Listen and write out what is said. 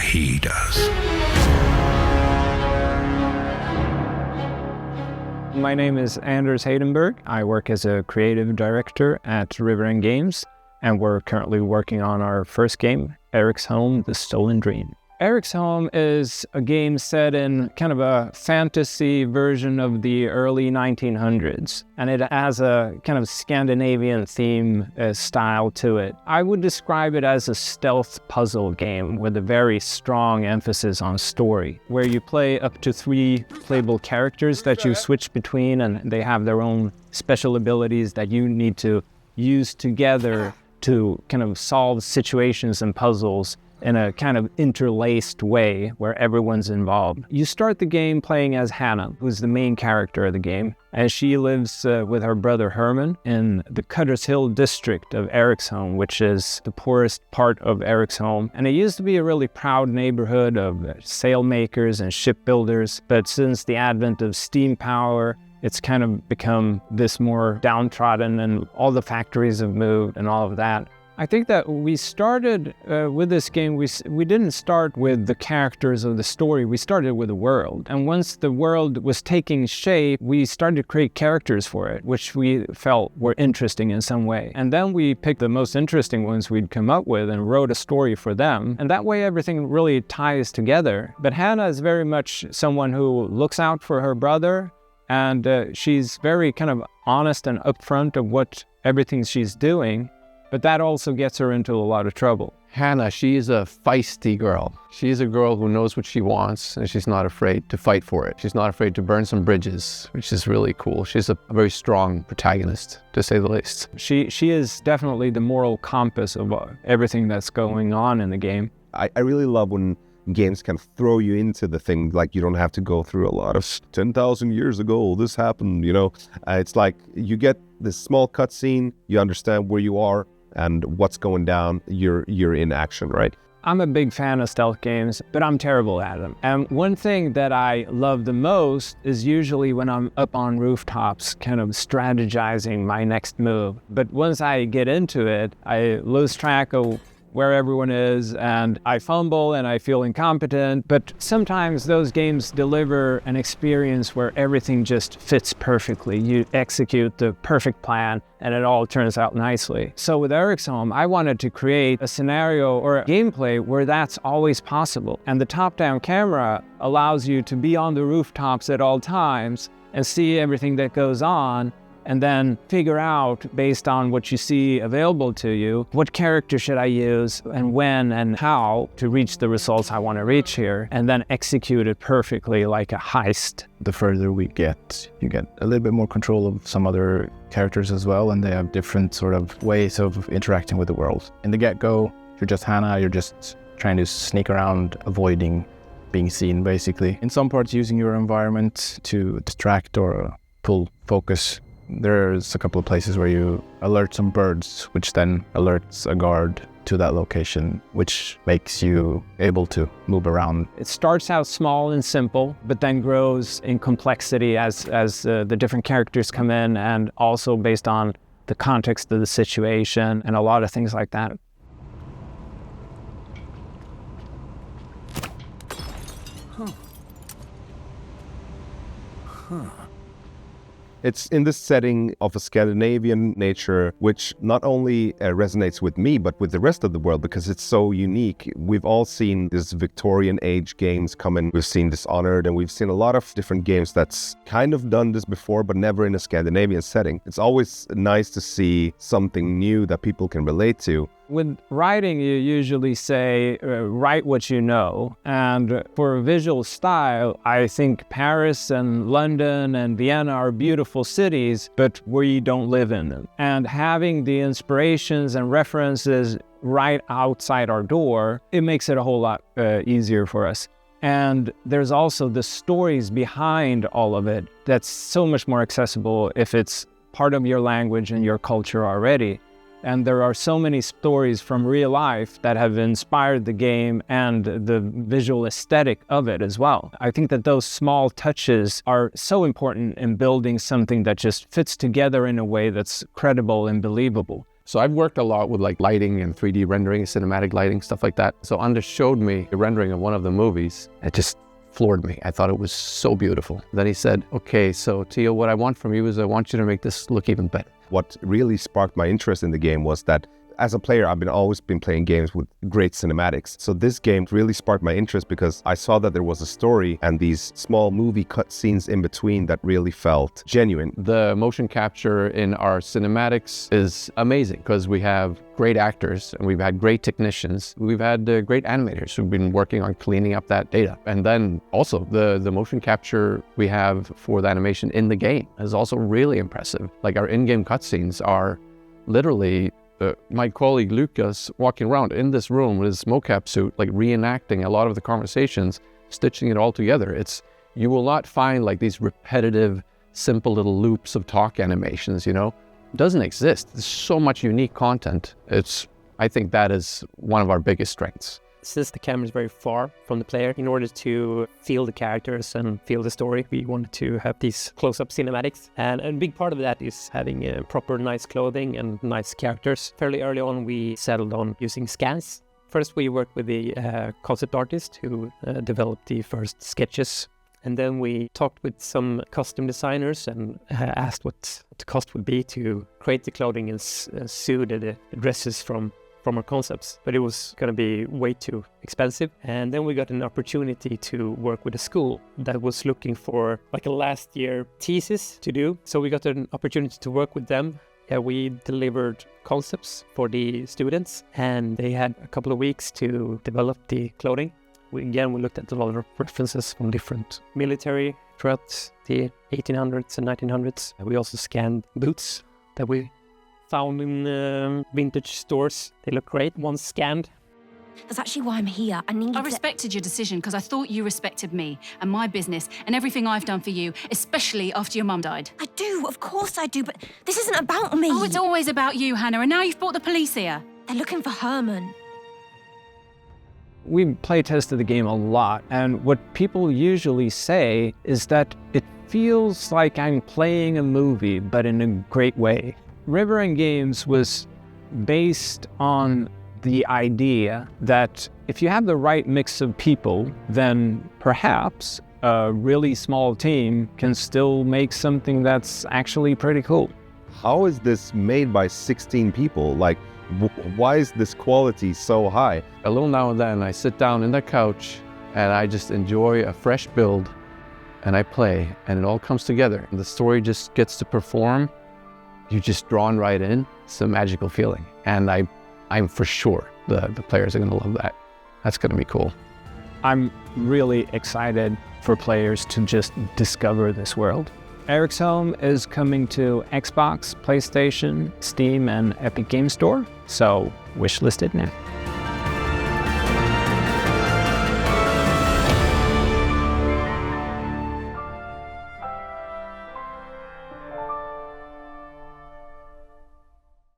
he does. My name is Anders Heidenberg. I work as a creative director at River End Games, and we're currently working on our first game, Eriksholm, The Stolen Dream. Eriksholm is a game set in kind of a fantasy version of the early 1900s, and it has a kind of Scandinavian theme style to it. I would describe it as a stealth puzzle game with a very strong emphasis on story, where you play up to 3 playable characters that you switch between, and they have their own special abilities that you need to use together to kind of solve situations and puzzles in a kind of interlaced way where everyone's involved. You start the game playing as Hannah, who's the main character of the game, and she lives with her brother Herman in the Cutters Hill district of Eriksholm, which is the poorest part of Eriksholm. And it used to be a really proud neighborhood of sailmakers and shipbuilders, but since the advent of steam power, it's kind of become this more downtrodden, and all the factories have moved and all of that. I think that we started with this game, we didn't start with the characters of the story, we started with the world. And once the world was taking shape, we started to create characters for it, which we felt were interesting in some way. And then we picked the most interesting ones we'd come up with and wrote a story for them. And that way everything really ties together. But Hannah is very much someone who looks out for her brother, and she's very kind of honest and upfront of everything she's doing. But that also gets her into a lot of trouble. Hannah, she is a feisty girl. She is a girl who knows what she wants, and she's not afraid to fight for it. She's not afraid to burn some bridges, which is really cool. She's a very strong protagonist, to say the least. She is definitely the moral compass of everything that's going on in the game. I really love when games can throw you into the thing, like you don't have to go through a lot of 10,000 years ago, this happened, you know. It's like you get this small cutscene, you understand where you are, and what's going down, you're in action, right? I'm a big fan of stealth games, but I'm terrible at them. And one thing that I love the most is usually when I'm up on rooftops, kind of strategizing my next move. But once I get into it, I lose track of where everyone is, and I fumble and I feel incompetent. But sometimes those games deliver an experience where everything just fits perfectly. You execute the perfect plan and it all turns out nicely. So with Eriksholm, I wanted to create a scenario or a gameplay where that's always possible. And the top-down camera allows you to be on the rooftops at all times and see everything that goes on, and then figure out, based on what you see available to you, what character should I use and when and how to reach the results I want to reach here, and then execute it perfectly like a heist. The further we get, you get a little bit more control of some other characters as well, and they have different sort of ways of interacting with the world. In the get-go, you're just Hannah, you're just trying to sneak around, avoiding being seen, basically. In some parts, using your environment to distract or pull focus. There's a couple of places where you alert some birds, which then alerts a guard to that location, which makes you able to move around. It starts out small and simple, but then grows in complexity as the different characters come in, and also based on the context of the situation and a lot of things like that. It's in this setting of a Scandinavian nature, which not only resonates with me, but with the rest of the world, because it's so unique. We've all seen this Victorian age games come in. We've seen Dishonored, and we've seen a lot of different games that's kind of done this before, but never in a Scandinavian setting. It's always nice to see something new that people can relate to. With writing, you usually say, write what you know. And for visual style, I think Paris and London and Vienna are beautiful cities, but we don't live in them. And having the inspirations and references right outside our door, it makes it a whole lot easier for us. And there's also the stories behind all of it that's so much more accessible if it's part of your language and your culture already. And there are so many stories from real life that have inspired the game and the visual aesthetic of it as well. I think that those small touches are so important in building something that just fits together in a way that's credible and believable. So I've worked a lot with like lighting and 3D rendering, cinematic lighting, stuff like that. So Anders showed me a rendering of one of the movies. It just floored me. I thought it was so beautiful. Then he said, okay, so Theo, what I want from you is I want you to make this look even better. What really sparked my interest in the game was that as a player, I've always been playing games with great cinematics. So this game really sparked my interest because I saw that there was a story and these small movie cut scenes in between that really felt genuine. The motion capture in our cinematics is amazing because we have great actors and we've had great technicians. We've had great animators who've been working on cleaning up that data. And then also the motion capture we have for the animation in the game is also really impressive. Like our in-game cutscenes are literally my colleague Lucas walking around in this room with his mocap suit, like reenacting a lot of the conversations, stitching it all together. You will not find like these repetitive, simple little loops of talk animations, you know? It doesn't exist. There's so much unique content. I think that is one of our biggest strengths. Since the camera is very far from the player, in order to feel the characters and feel the story, we wanted to have these close-up cinematics. And a big part of that is having proper nice clothing and nice characters. Fairly early on, we settled on using scans. First, we worked with the concept artist who developed the first sketches. And then we talked with some costume designers and asked what the cost would be to create the clothing and sew the dresses from our concepts, but it was going to be way too expensive. And then we got an opportunity to work with a school that was looking for like a last year thesis to do. So we got an opportunity to work with them. We delivered concepts for the students and they had a couple of weeks to develop the clothing. We looked at a lot of references from different military throughout the 1800s and 1900s. We also scanned boots that we found in vintage stores. They look great once scanned. That's actually why I'm here. I respected your decision because I thought you respected me and my business and everything I've done for you, especially after your mum died. I do, of course I do, but this isn't about me. Oh, it's always about you, Hannah, and now you've brought the police here. They're looking for Herman. We play tested the game a lot, and what people usually say is that it feels like I'm playing a movie, but in a great way. River Games was based on the idea that if you have the right mix of people, then perhaps a really small team can still make something that's actually pretty cool. How is this made by 16 people? Like, why is this quality so high? A little now and then I sit down in the couch and I just enjoy a fresh build and I play and it all comes together. The story just gets to perform. You're just drawn right in. It's a magical feeling. And I'm for sure the players are going to love that. That's going to be cool. I'm really excited for players to just discover this world. Eriksholm is coming to Xbox, PlayStation, Steam, and Epic Games Store, so wishlist it now.